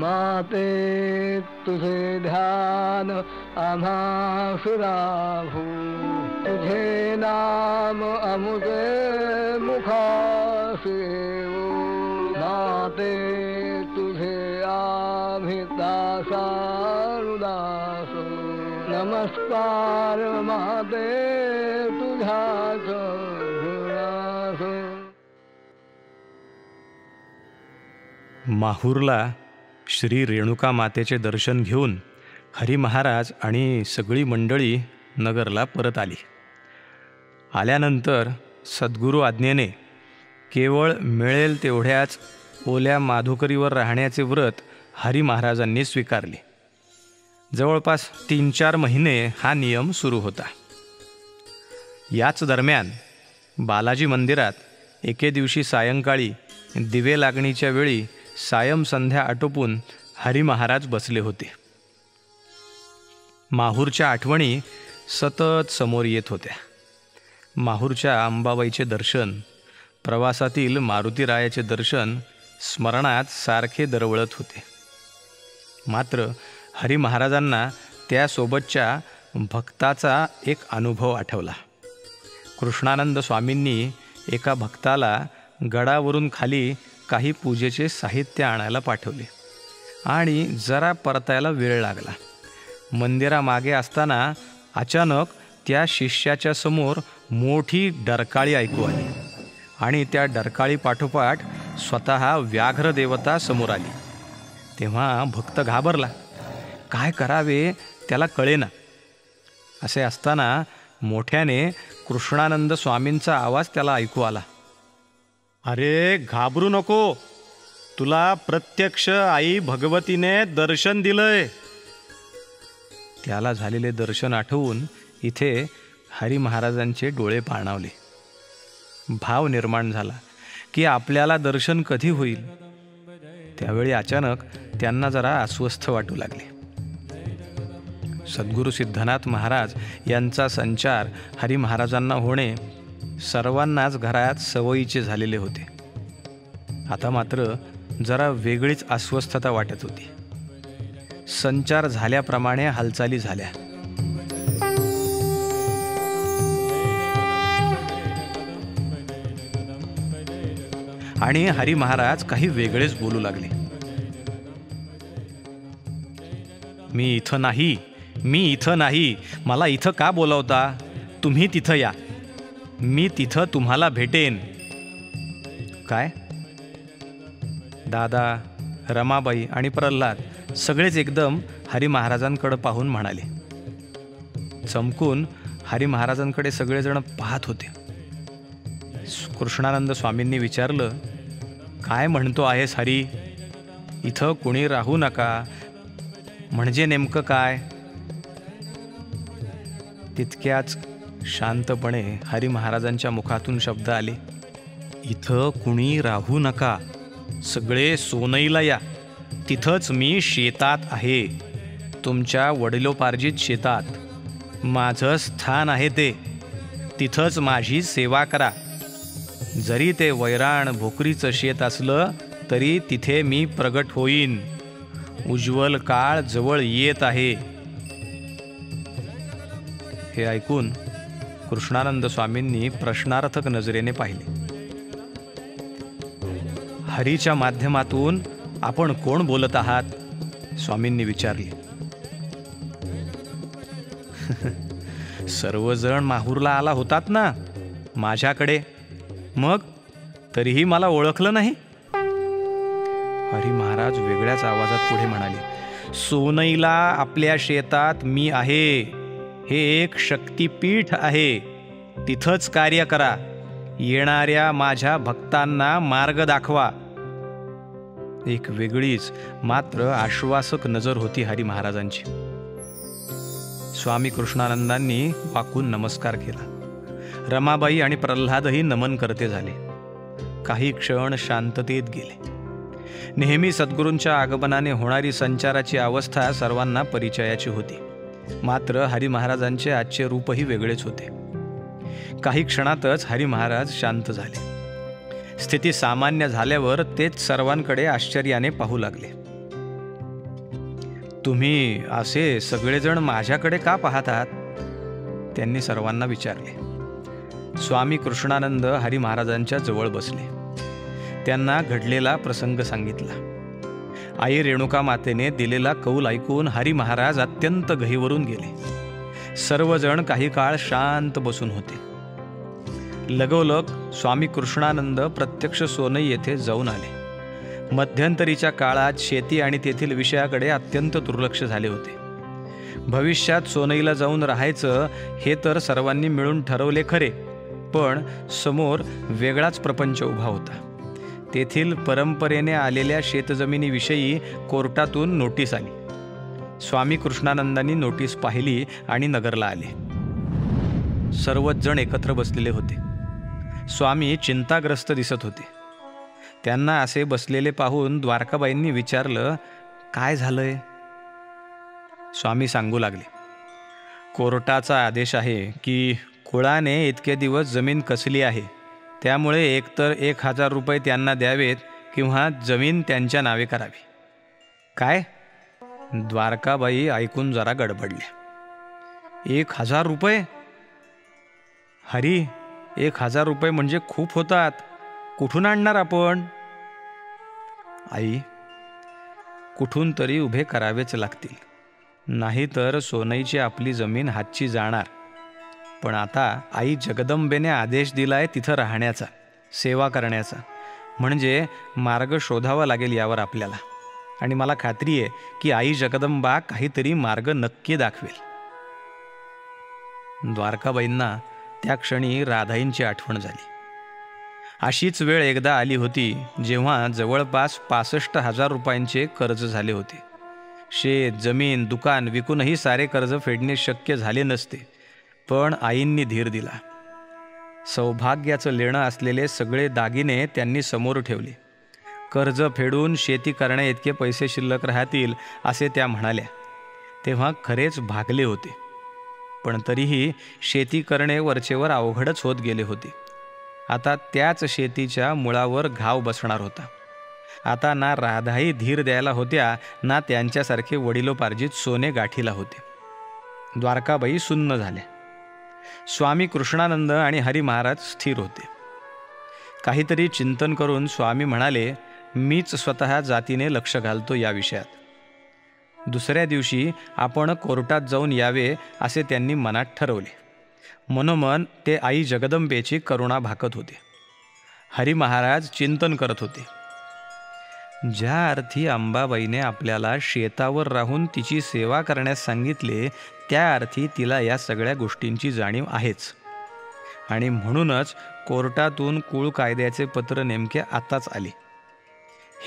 माते तुझे ध्यान आम्हा सुराभू, तुझे नाम अमुते मुखासे येऊ, माते तुझे आम्ही दासानुदास, नमस्कार माते तुझ्याच गुणास. माहूरला श्री रेणुका मातेचे दर्शन घेऊन हरी महाराज आणि सगळी मंडळी नगरला परत आली. आल्यानंतर सद्गुरू आज्ञेने केवळ मिळेल तेवढ्याच ओल्या माधुकरीवर राहण्याचे व्रत हरी महाराजांनी स्वीकारले. जवळपास 3-4 महिने हा नियम सुरू होता. याच दरम्यान बालाजी मंदिरात एके दिवशी सायंकाळी दिवे लागणीच्या वेळी सायं संध्या आटोपून हरी महाराज बसले होते. माहूरच्या आठवणी सतत समोर येत होत्या. माहूरच्या अंबाबाईचे दर्शन, प्रवासातील मारुतीरायाचे दर्शन स्मरणात सारखे दरवळत होते. मात्र हरी महाराजांना त्यासोबतच्या भक्ताचा एक अनुभव आठवला. कृष्णानंद स्वामींनी एका भक्ताला गडावरून खाली काही पूजेचे साहित्य आणायला पाठवले आणि जरा परतायला वेळ लागला. मंदिरामागे असताना अचानक त्या शिष्याच्या समोर मोठी डरकाळी ऐकू आली आणि त्या डरकाळी पाठोपाठ स्वतः व्याघ्र देवता समोर आली. तेव्हा भक्त घाबरला. काय करावे त्याला कळेना. असे असताना मोठ्याने कृष्णानंद स्वामींचा आवाज त्याला ऐकू आला. अरे घाबरू नको, तुला प्रत्यक्ष आई भगवतीने दर्शन दिलंय. त्याला झालेले दर्शन आठवून इथे हरी महाराजांचे डोळे पाणावले. भाव निर्माण झाला की आपल्याला दर्शन कधी होईल. त्यावेळी अचानक त्यांना जरा अस्वस्थ वाटू लागले. सद्गुरू सिद्धनाथ महाराज यांचा संचार हरी महाराजांना होणे सर्वांनाच घरात सवयीचे झालेले होते. आता मात्र जरा वेगळीच अस्वस्थता वाटत होती. संचार झाल्याप्रमाणे हालचाली झाल्या. आणि हरी महाराज काही वेगळेच बोलू लागले. मी इथं नाही, मला इथं का बोलावता? तुम्ही तिथं या, मी तिथं तुम्हाला भेटेन. काय? दादा, रमाबाई आणि प्रल्हाद सगळेच एकदम हरी महाराजांकडे पाहून म्हणाले. चमकून हरी महाराजांकडे सगळेजण पाहत होते. कृष्णानंद स्वामींनी विचारलं, काय म्हणतो आहेस हरी? इथं कुणी राहू नका म्हणजे नेमकं काय? तितक्याच शांतपणे हरी महाराजांच्या मुखातून शब्द आले, इथं कुणी राहू नका, सगळे सोनईला या. तिथंच मी शेतात आहे, तुमच्या वडिलोपार्जित शेतात. माझं स्थान आहे ते, तिथंच माझी सेवा करा. जरी ते वैराण भोकरीचं शेत असलं तरी तिथे मी प्रगट होईन. उज्ज्वल काळ जवळ येत आहे. हे ऐकून कृष्णानंद स्वामींनी प्रश्नार्थक नजरेने पाहिले. हरीच्या माध्यमातून आपण कोण बोलत आहात? स्वामींनी विचारले. सर्वजण माहूरला आला होतात ना माझ्याकडे, मग तरीही मला ओळखलं नाही? हरी महाराज वेगळ्याच आवाजात पुढे म्हणाले, सोनईला आपल्या शेतात मी आहे. हे एक शक्तिपीठ आहे, तिथंच कार्य करा. येणाऱ्या माझ्या भक्तांना मार्ग दाखवा. एक वेगळीच मात्र आश्वासक नजर होती हरी महाराजांची. स्वामी कृष्णानंदांनी वाकून नमस्कार केला. रमाबाई आणि प्रल्हादही नमन करते झाले. काही क्षण शांततेत गेले. नेहमी सद्गुरूंच्या आगमनाने होणारी संचाराची अवस्था सर्वांना परिचयाची होती. मात्र हरी महाराजांचे आजचे रूपही वेगळेच होते. काही क्षणातच हरी महाराज शांत झाले. स्थिती सामान्य झाल्यावर तेच सर्वांकडे आश्चर्याने पाहू लागले. तुम्ही असे सगळेजण माझ्याकडे का पाहतात? त्यांनी सर्वांना विचारले. स्वामी कृष्णानंद हरी महाराजांच्या जवळ बसले. त्यांना घडलेला प्रसंग सांगितला. आई रेणुका मातेने दिलेला कौल ऐकून हरी महाराज अत्यंत गहिवरून गेले. सर्वजण काही काळ शांत बसून होते. लगोलग स्वामी कृष्णानंद प्रत्यक्ष सोनई येथे जाऊन आले. मध्यंतरीच्या काळात शेती आणि तेथील विषयाकडे अत्यंत दुर्लक्ष झाले होते. भविष्यात सोनईला जाऊन राहायचं हे तर सर्वांनी मिळून ठरवले खरे, पण समोर वेगळाच प्रपंच उभा होता. तेथील परंपरेने आलेल्या शेतजमिनीविषयी कोर्टातून नोटीस आली. स्वामी कृष्णानंदांनी नोटीस पाहिली आणि नगरला आले. सर्वच जण एकत्र बसलेले होते. स्वामी चिंताग्रस्त दिसत होते. त्यांना असे बसलेले पाहून द्वारकाबाईंनी विचारलं, काय झालंय? स्वामी सांगू लागले, कोर्टाचा आदेश आहे की कुळाने इतके दिवस जमीन कसली आहे, त्यामुळे एकतर 1000 रुपये त्यांना द्यावेत किंवा जमीन त्यांच्या नावे करावी. काय? द्वारकाबाई ऐकून जरा गडबडल्या. 1000 रुपये? हरी, 1000 रुपये म्हणजे खूप होतात. कुठून आणणार आपण? आई, कुठून तरी उभे करावेच लागतील, नाहीतर सोनईची आपली जमीन हातची जाणार. पण आता आई जगदंबेने आदेश दिलाय तिथं राहण्याचा, सेवा करण्याचा, म्हणजे मार्ग शोधावा लागेल यावर आपल्याला. आणि मला खात्री आहे की आई जगदंबा काहीतरी मार्ग नक्की दाखवेल. द्वारकाबाईंना त्या क्षणी राधाईंची आठवण झाली. अशीच वेळ एकदा आली होती जेव्हा जवळपास 65,000 रुपयांचे कर्ज झाले होते. शेत, जमीन, दुकान विकूनही सारे कर्ज फेडणे शक्य झाले नसते, पण आईंनी धीर दिला. सौभाग्याचं लेणं असलेले सगळे दागिने त्यांनी समोर ठेवले. कर्ज फेडून शेती करण्या इतके पैसे शिल्लक राहतील असे त्या म्हणाल्या. तेव्हा खरेच भागले होते, पण तरीही शेती करणे वरचेवर अवघडच होत गेले होते. आता त्याच शेतीच्या मुळावर घाव बसणार होता. आता ना राधाही धीर द्यायला होत्या, ना त्यांच्यासारखे वडिलोपार्जित सोने गाठीला होते. द्वारकाबाई सुन्न झाल्या. स्वामी कृष्णानंद आणि हरी महाराज स्थिर होते. काहीतरी चिंतन करून स्वामी म्हणाले, मीच स्वतः जातीने लक्ष घालतो या विषयात. दुसऱ्या दिवशी आपण कोर्टात जाऊन यावे असे त्यांनी मनात ठरवले. मनोमन ते आई जगदंबेची करुणा भाकत होते. हरी महाराज चिंतन करत होते. ज्या अर्थी अंबाबाईने आपल्याला शेतावर राहून तिची सेवा करण्यास सांगितले, त्या अर्थी तिला या सगळ्या गोष्टींची जाणीव आहेच. आणि म्हणूनच कोर्टातून कुळ कायद्याचे पत्र नेमके आताच आले.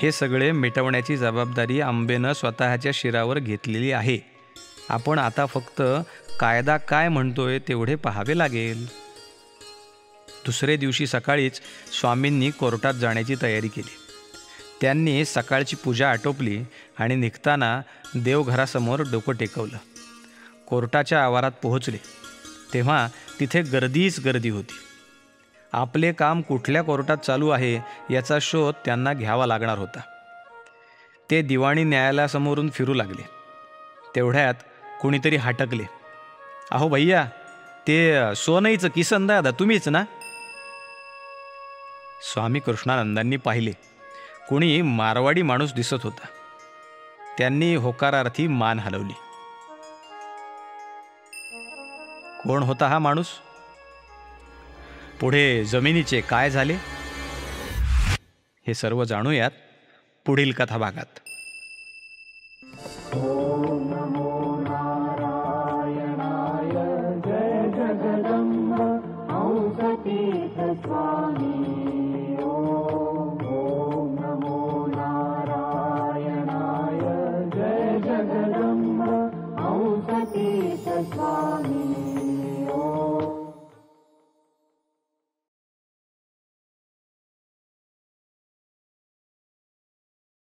हे सगळे मिटवण्याची जबाबदारी अंबेनं स्वतःच्या शिरावर घेतलेली आहे. आपण आता फक्त कायदा काय म्हणतोय तेवढे पाहावे लागेल. दुसरे दिवशी सकाळीच स्वामींनी कोर्टात जाण्याची तयारी केली. त्यांनी सकाळची पूजा आटोपली आणि निघताना देवघरासमोर डोकं टेकवलं. कोर्टाच्या आवारात पोहोचले तेव्हा तिथे गर्दीच गर्दी होती. आपले काम कुठल्या कोर्टात चालू आहे याचा शोध त्यांना घ्यावा लागणार होता. ते दिवाणी न्यायालयासमोरून फिरू लागले. तेवढ्यात कुणीतरी हाटकले, अहो भैया, ते सोनईचं किसन दादा तुम्हीच ना? स्वामी कृष्णानंदांनी पाहिले. कुणी मारवाडी माणूस दिसत होता. त्यांनी होकारार्थी मान हलवली. कोण होता हा माणूस? पुढे जमिनीचे काय झाले हे सर्व जाणूयात पुढील कथा भागात. Swami